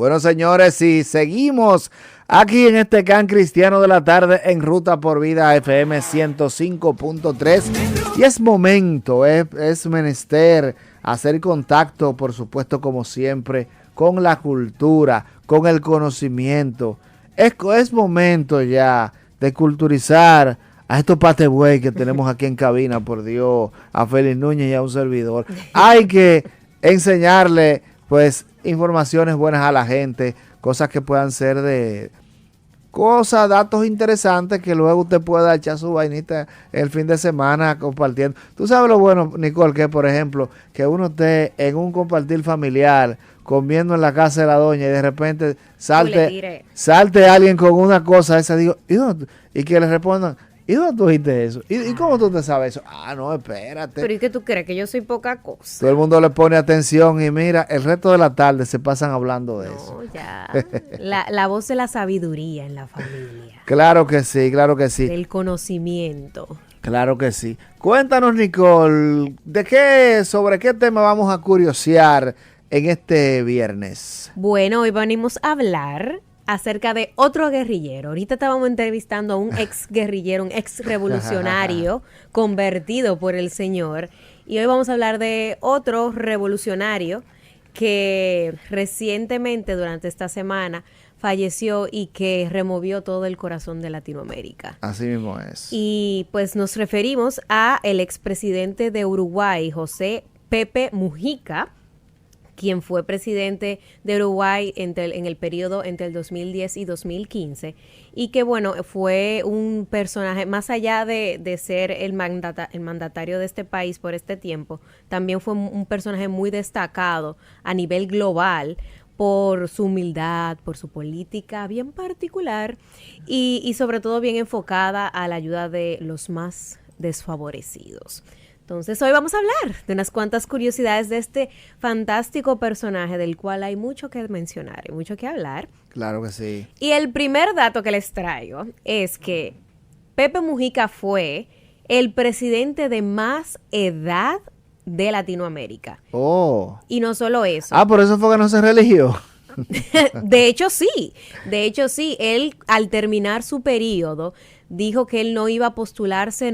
Bueno, señores, si seguimos aquí en este Can Cristiano de la Tarde en Ruta por Vida FM 105.3 y es momento, es menester hacer contacto, por supuesto, como siempre, con la cultura, con el conocimiento. Es momento ya de culturizar a estos patebuey que tenemos aquí en cabina, por Dios, a Félix Núñez y a un servidor. Hay que enseñarle, pues, informaciones buenas a la gente, cosas que puedan ser de cosas, datos interesantes que luego usted pueda echar su vainita el fin de semana compartiendo. Tú sabes lo bueno, Nicole, que por ejemplo, que uno esté en un compartir familiar, comiendo en la casa de la doña y de repente salte alguien con una cosa esa, digo, y que le respondan, ¿y dónde tú dijiste eso? ¿Y cómo tú te sabes eso? Ah, no, espérate. Pero ¿y qué tú crees? Que yo soy poca cosa. Todo el mundo le pone atención y mira, el resto de la tarde se pasan hablando de eso. No, ya. La voz de la sabiduría en la familia. Claro que sí, claro que sí. Del conocimiento. Claro que sí. Cuéntanos, Nicole, sobre qué tema vamos a curiosear en este viernes. Bueno, hoy venimos a hablar acerca de otro guerrillero. Ahorita estábamos entrevistando a un ex guerrillero, un ex revolucionario convertido por el Señor. Y hoy vamos a hablar de otro revolucionario que recientemente, durante esta semana, falleció y que removió todo el corazón de Latinoamérica. Así mismo es. Y pues nos referimos a el expresidente de Uruguay, José Pepe Mujica, quien fue presidente de Uruguay en el periodo entre el 2010 y 2015, y que, bueno, fue un personaje, más allá de ser el mandatario de este país por este tiempo, también fue un personaje muy destacado a nivel global por su humildad, por su política bien particular y sobre todo bien enfocada a la ayuda de los más desfavorecidos. Entonces hoy vamos a hablar de unas cuantas curiosidades de este fantástico personaje del cual hay mucho que mencionar y mucho que hablar. Claro que sí. Y el primer dato que les traigo es que Pepe Mujica fue el presidente de más edad de Latinoamérica. Oh. Y no solo eso. Ah, por eso fue que no se religió. De hecho, sí. Él, al terminar su periodo, dijo que él no iba a postularse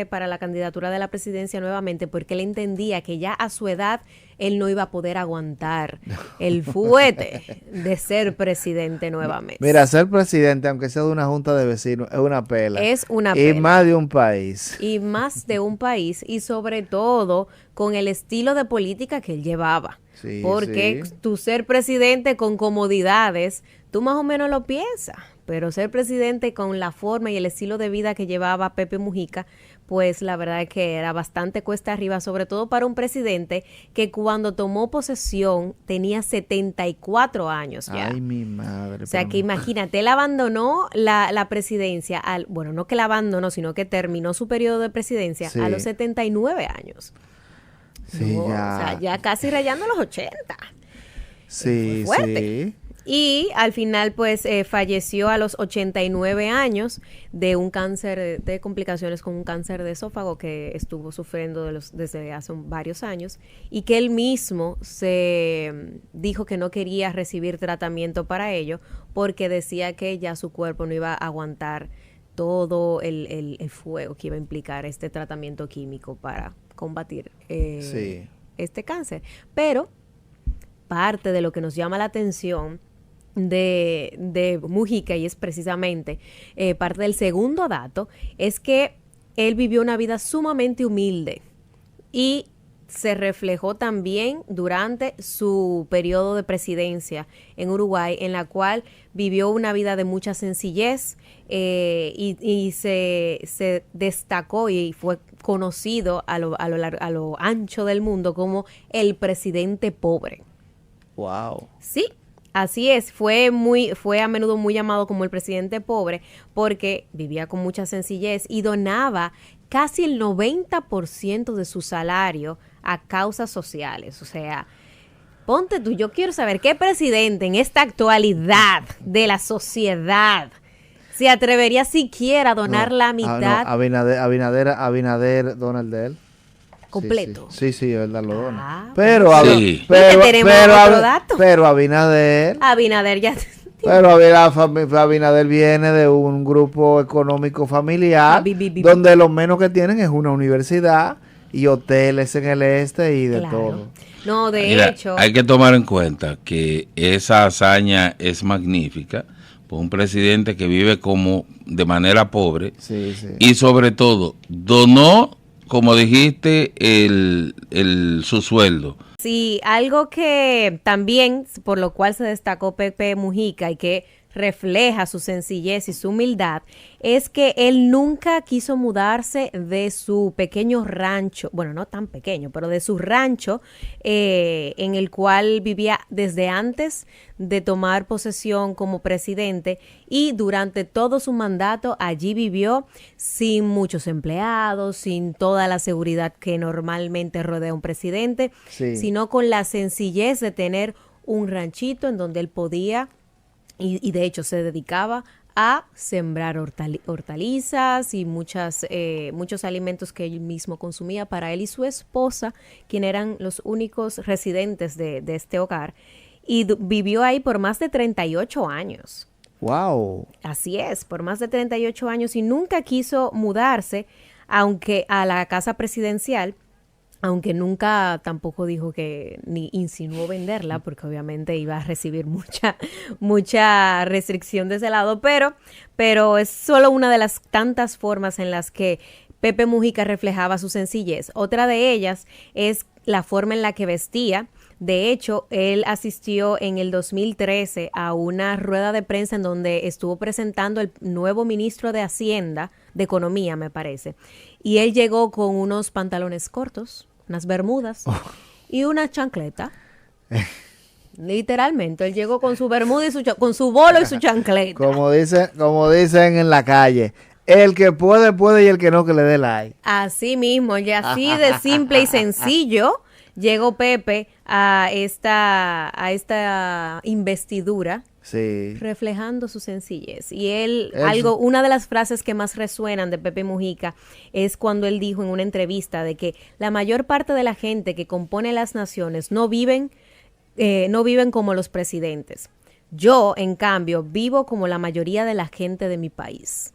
para la candidatura de la presidencia nuevamente, porque él entendía que ya a su edad él no iba a poder aguantar el fuete de ser presidente nuevamente. Mira, ser presidente, aunque sea de una junta de vecinos, es una pela. Es una pela. Y más de un país. Y más de un país, y sobre todo con el estilo de política que él llevaba. Sí, porque sí. tú ser presidente con comodidades, tú más o menos lo piensas, pero ser presidente con la forma y el estilo de vida que llevaba Pepe Mujica, pues la verdad es que era bastante cuesta arriba, sobre todo para un presidente que cuando tomó posesión tenía 74 años ya. Ay, mi madre. O sea que imagínate, él abandonó la presidencia, bueno, no que la abandonó, sino que terminó su periodo de presidencia a los 79 años. Sí, No, ya. O sea, ya casi rayando los 80. Sí, fuerte. sí. Y al final, pues, falleció a los 89 años de un cáncer, de complicaciones con un cáncer de esófago que estuvo sufriendo desde hace varios años, y que él mismo se dijo que no quería recibir tratamiento para ello porque decía que ya su cuerpo no iba a aguantar todo el fuego que iba a implicar este tratamiento químico para combatir este cáncer. Pero parte de lo que nos llama la atención de Mujica, y es precisamente parte del segundo dato, es que él vivió una vida sumamente humilde y se reflejó también durante su periodo de presidencia en Uruguay, en la cual vivió una vida de mucha sencillez y se destacó y fue conocido a lo ancho del mundo como el presidente pobre. Wow. Sí, así es. Fue a menudo muy llamado como el presidente pobre porque vivía con mucha sencillez y donaba casi el 90% de su salario a causas sociales. O sea, ponte tú, yo quiero saber qué presidente en esta actualidad de la sociedad se atrevería siquiera a donar la mitad. Abinader dona el de él. completo. Sí, es verdad, lo dona. Pero tenemos otro dato. Pero Abinader ya... Pero Abinader viene de un grupo económico familiar donde lo menos que tienen es una universidad y hoteles en el este y de todo. No, Mira, hecho... Hay que tomar en cuenta que esa hazaña es magnífica por un presidente que vive como de manera pobre y sobre todo donó, como dijiste, su sueldo. Sí, algo que también, por lo cual se destacó Pepe Mujica y que refleja su sencillez y su humildad, es que él nunca quiso mudarse de su pequeño rancho, bueno, no tan pequeño, pero de su rancho en el cual vivía desde antes de tomar posesión como presidente, y durante todo su mandato allí vivió sin muchos empleados, sin toda la seguridad que normalmente rodea a un presidente, sino con la sencillez de tener un ranchito en donde él podía y de hecho se dedicaba a sembrar hortalizas y muchos alimentos que él mismo consumía para él y su esposa, quien eran los únicos residentes de este hogar, y vivió ahí por más de 38 años. ¡Wow! Así es, por más de 38 años, y nunca quiso mudarse, aunque a la casa presidencial, aunque nunca tampoco dijo que ni insinuó venderla, porque obviamente iba a recibir mucha restricción de ese lado, pero es solo una de las tantas formas en las que Pepe Mujica reflejaba su sencillez. Otra de ellas es la forma en la que vestía. De hecho, él asistió en el 2013 a una rueda de prensa en donde estuvo presentando el nuevo ministro de Hacienda, de Economía, me parece. Y él llegó con unos pantalones cortos, unas bermudas y una chancleta. Literalmente, él llegó con su bermuda y con su bolo y su chancleta. Como dicen en la calle, el que puede y el que no, que le dé like. Así mismo, y así de simple y sencillo llegó Pepe a esta investidura, reflejando su sencillez. Y una de las frases que más resuenan de Pepe Mujica es cuando él dijo en una entrevista de que la mayor parte de la gente que compone las naciones no viven como los presidentes. Yo, en cambio, vivo como la mayoría de la gente de mi país.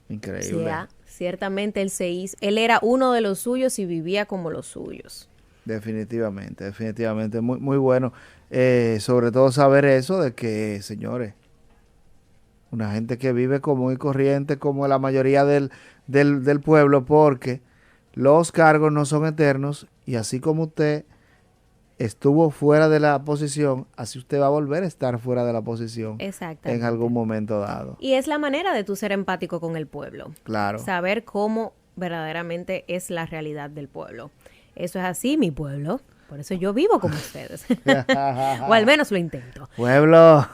Increíble. O sea, ciertamente él era uno de los suyos y vivía como los suyos. Definitivamente, muy, muy bueno. Sobre todo saber eso de que, señores, una gente que vive común y corriente como la mayoría del pueblo, porque los cargos no son eternos y así como usted estuvo fuera de la posición, así usted va a volver a estar fuera de la posición en algún momento dado. Y es la manera de tú ser empático con el pueblo. Claro. Saber cómo verdaderamente es la realidad del pueblo. Eso es así, mi pueblo. Por eso yo vivo como ustedes. O al menos lo intento. Pueblo.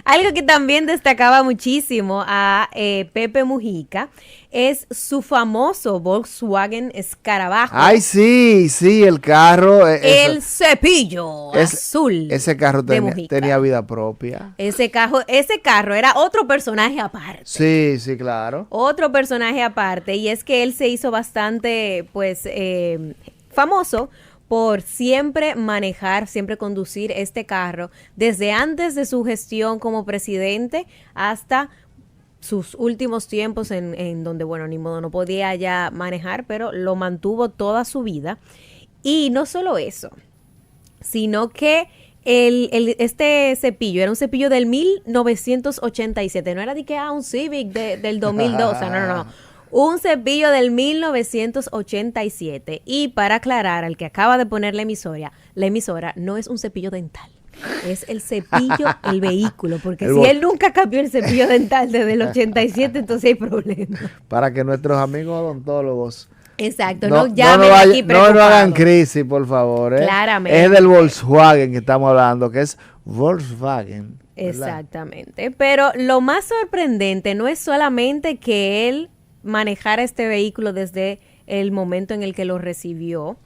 Algo que también destacaba muchísimo a Pepe Mujica es su famoso Volkswagen Escarabajo. Ay, sí, el carro. El cepillo azul. Ese carro tenía vida propia. Ese carro era otro personaje aparte. Sí, claro. Otro personaje aparte. Y es que él se hizo bastante, famoso por siempre conducir este carro desde antes de su gestión como presidente hasta sus últimos tiempos en donde, ni modo, no podía ya manejar, pero lo mantuvo toda su vida. Y no solo eso, sino que este cepillo era un cepillo del 1987, no era de que un Civic del 2012, no. Un cepillo del 1987. Y para aclarar al que acaba de poner la emisora no es un cepillo dental. Es el cepillo, el vehículo. Porque si él nunca cambió el cepillo dental desde el 87, entonces hay problema. Para que nuestros amigos odontólogos... Exacto, no hagan crisis, por favor. Claramente. Es del Volkswagen que estamos hablando, que es Volkswagen. ¿verdad? Exactamente. Pero lo más sorprendente no es solamente que él manejar este vehículo desde el momento en el que lo recibió,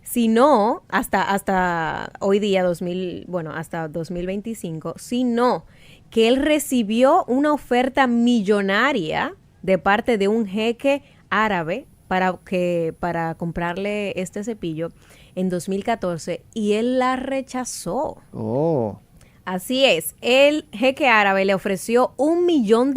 sino hasta hoy día, hasta 2025, sino que él recibió una oferta millonaria de parte de un jeque árabe para comprarle este cepillo en 2014 y él la rechazó. Oh. Así es, el jeque árabe le ofreció $1 millón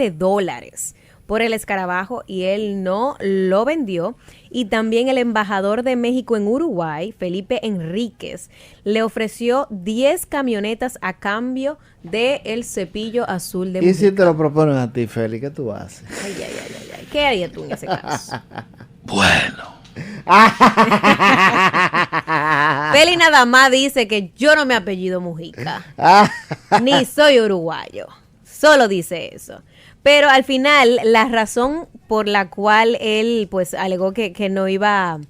por el escarabajo y él no lo vendió. Y también el embajador de México en Uruguay, Felipe Enríquez, le ofreció 10 camionetas a cambio del cepillo azul de Mujica. ¿Y si te lo proponen a ti, Feli? ¿Qué tú haces? Ay. ¿Qué harías tú en ese caso? Bueno. Feli nada más dice que yo no me apellido Mujica, ni soy uruguayo, solo dice eso. Pero al final, la razón por la cual él pues alegó que no iba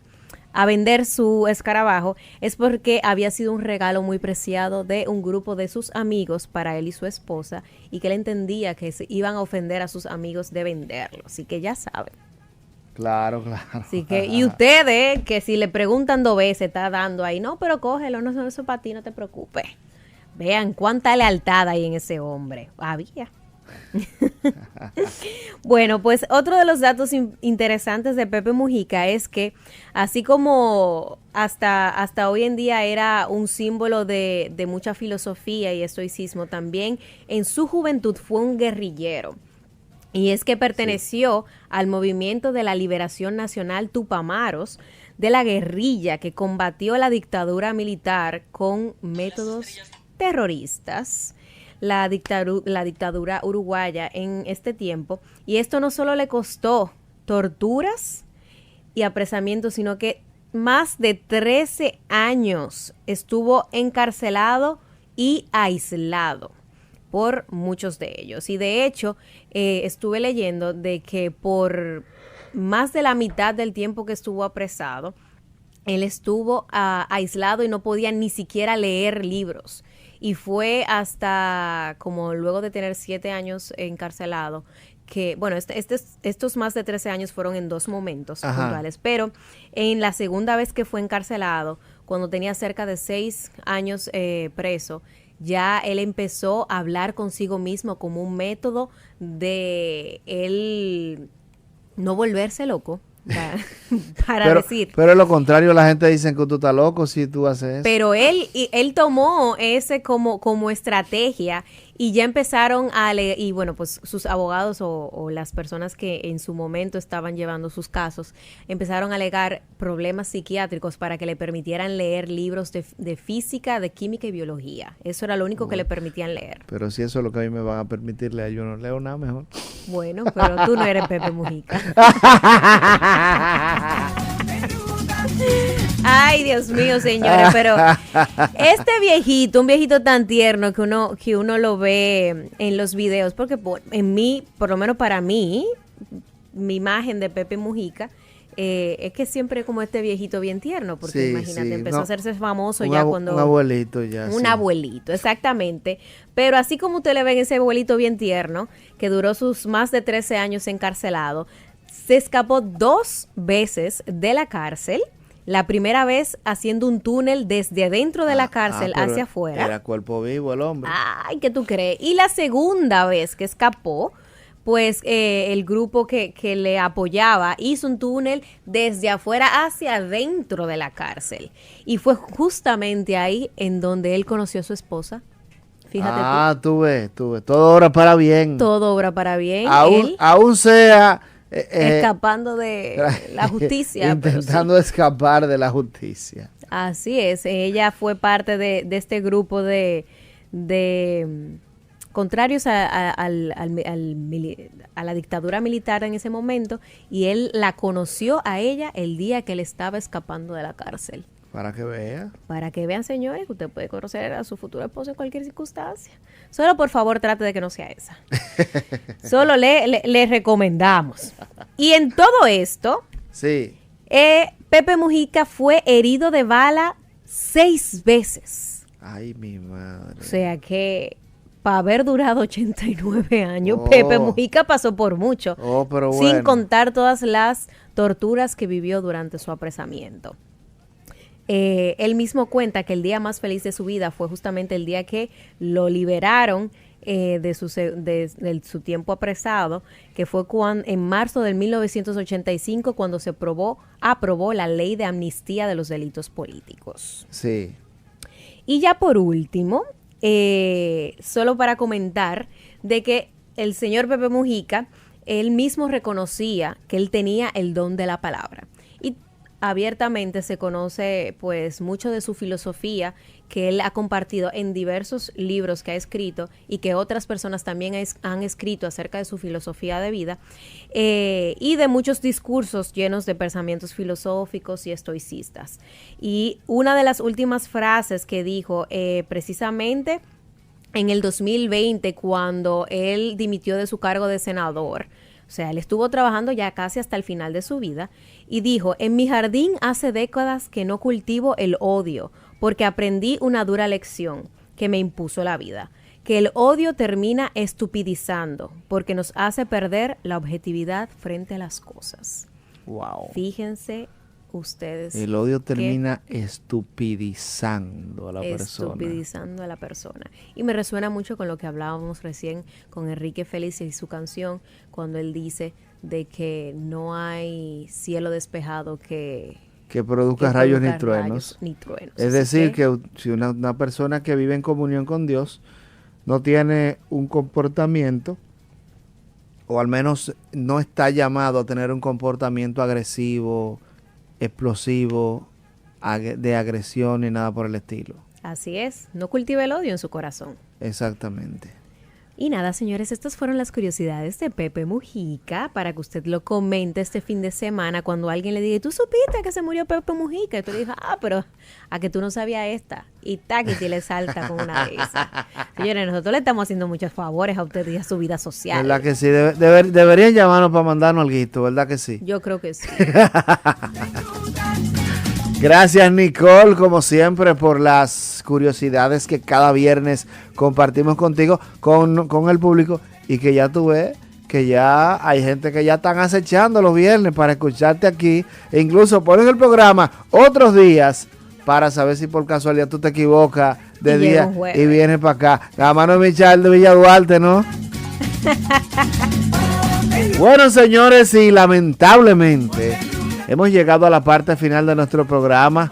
a vender su escarabajo es porque había sido un regalo muy preciado de un grupo de sus amigos para él y su esposa, y que él entendía que se iban a ofender a sus amigos de venderlo. Así que ya saben. Claro. Así que, y ustedes, que si le preguntan 2 veces, está dando ahí, no, pero cógelo, no, eso es para ti, no te preocupes. Vean cuánta lealtad hay en ese hombre. Había. Bueno, pues otro de los datos interesantes de Pepe Mujica es que así como hasta hoy en día era un símbolo de mucha filosofía y estoicismo, también en su juventud fue un guerrillero. Y es que perteneció al movimiento de la Liberación Nacional Tupamaros, de la guerrilla que combatió la dictadura militar con métodos terroristas. La dictadura uruguaya en este tiempo, y esto no solo le costó torturas y apresamientos, sino que más de 13 años estuvo encarcelado y aislado por muchos de ellos. Y de hecho, estuve leyendo de que por más de la mitad del tiempo que estuvo apresado, él estuvo aislado y no podía ni siquiera leer libros. Y fue hasta como luego de tener 7 años encarcelado, que, bueno, estos más de 13 años fueron en 2 momentos puntuales, pero en la segunda vez que fue encarcelado, cuando tenía cerca de 6 años preso, ya él empezó a hablar consigo mismo como un método de él no volverse loco. Para decir. Pero es lo contrario, la gente dice que tú estás loco si tú haces eso. Pero él tomó ese como estrategia, y ya empezaron a leer, y bueno, pues sus abogados o las personas que en su momento estaban llevando sus casos, empezaron a alegar problemas psiquiátricos para que le permitieran leer libros de física, de química y biología. Eso era lo único que le permitían leer. Pero si eso es lo que a mí me van a permitir leer, yo no leo nada mejor. Bueno, pero tú no eres Pepe Mujica. Ay, Dios mío, señores, pero este viejito, un viejito tan tierno que uno lo ve en los videos, porque por lo menos para mí, mi imagen de Pepe Mujica es que siempre como este viejito bien tierno, porque imagínate, empezó a hacerse famoso ya cuando... Un abuelito ya. Un abuelito, exactamente. Pero así como usted le ve ese abuelito bien tierno, que duró sus más de 13 años encarcelado, se escapó 2 veces de la cárcel. La primera vez haciendo un túnel desde adentro de la cárcel hacia afuera. Era cuerpo vivo el hombre. Ay, ¿qué tú crees? Y la segunda vez que escapó, pues el grupo que le apoyaba hizo un túnel desde afuera hacia adentro de la cárcel. Y fue justamente ahí en donde él conoció a su esposa. Fíjate tú ves. Todo obra para bien. Todo obra para bien. Aún sea... escapando de la justicia. Intentando escapar de la justicia. Así es. Ella fue parte de este grupo de contrarios a la dictadura militar en ese momento, y él la conoció a ella el día que él estaba escapando de la cárcel. Para que vean. Para que vean, señores, que usted puede conocer a su futuro esposo en cualquier circunstancia. Solo, por favor, trate de que no sea esa. Solo le recomendamos. Y en todo esto, sí, Pepe Mujica fue herido de bala 6 veces. Ay, mi madre. O sea que, para haber durado 89 años, Pepe Mujica pasó por mucho. Pero bueno. Sin contar todas las torturas que vivió durante su apresamiento. Él mismo cuenta que el día más feliz de su vida fue justamente el día que lo liberaron de su tiempo apresado, que fue en marzo de 1985 cuando se aprobó la ley de amnistía de los delitos políticos. Sí. Y ya por último, solo para comentar de que el señor Pepe Mujica, él mismo reconocía que él tenía el don de la palabra. Y abiertamente se conoce pues mucho de su filosofía que él ha compartido en diversos libros que ha escrito y que otras personas también han escrito acerca de su filosofía de vida, y de muchos discursos llenos de pensamientos filosóficos y estoicistas. Y una de las últimas frases que dijo precisamente en el 2020, cuando él dimitió de su cargo de senador, o sea, él estuvo trabajando ya casi hasta el final de su vida, y dijo: en mi jardín hace décadas que no cultivo el odio, porque aprendí una dura lección que me impuso la vida, que el odio termina estupidizando, porque nos hace perder la objetividad frente a las cosas. Wow. Fíjense ustedes. El odio termina estupidizando a la persona. Estupidizando a la persona. Y me resuena mucho con lo que hablábamos recién con Enrique Félix y su canción, cuando él dice de que no hay cielo despejado que produzca rayos ni truenos. Es decir, que si una persona que vive en comunión con Dios no tiene un comportamiento, o al menos no está llamado a tener un comportamiento agresivo, explosivo, de agresión ni nada por el estilo. Así es, no cultive el odio en su corazón. Exactamente. Y nada, señores, estas fueron las curiosidades de Pepe Mujica, para que usted lo comente este fin de semana cuando alguien le diga: ¿tú supiste que se murió Pepe Mujica? Y tú le dices: pero a que tú no sabías esta. Y te le salta con una de esas. Señores, nosotros le estamos haciendo muchos favores a usted y a su vida social. ¿Verdad que sí? Deberían llamarnos para mandarnos algo, ¿verdad que sí? Yo creo que sí. Gracias, Nicole, como siempre, por las curiosidades que cada viernes compartimos contigo, con el público, y que ya tú ves que ya hay gente que ya están acechando los viernes para escucharte aquí, e incluso ponen el programa otros días para saber si por casualidad tú te equivocas de día y vienes para acá. La mano de Michal de Villa Duarte, ¿no? Bueno, señores, y lamentablemente hemos llegado a la parte final de nuestro programa.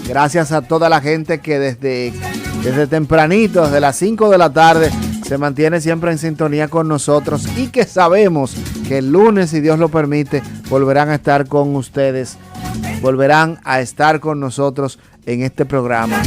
Gracias a toda la gente que desde tempranito, desde las 5 de la tarde, se mantiene siempre en sintonía con nosotros, y que sabemos que el lunes, si Dios lo permite, volverán a estar con ustedes, volverán a estar con nosotros en este programa.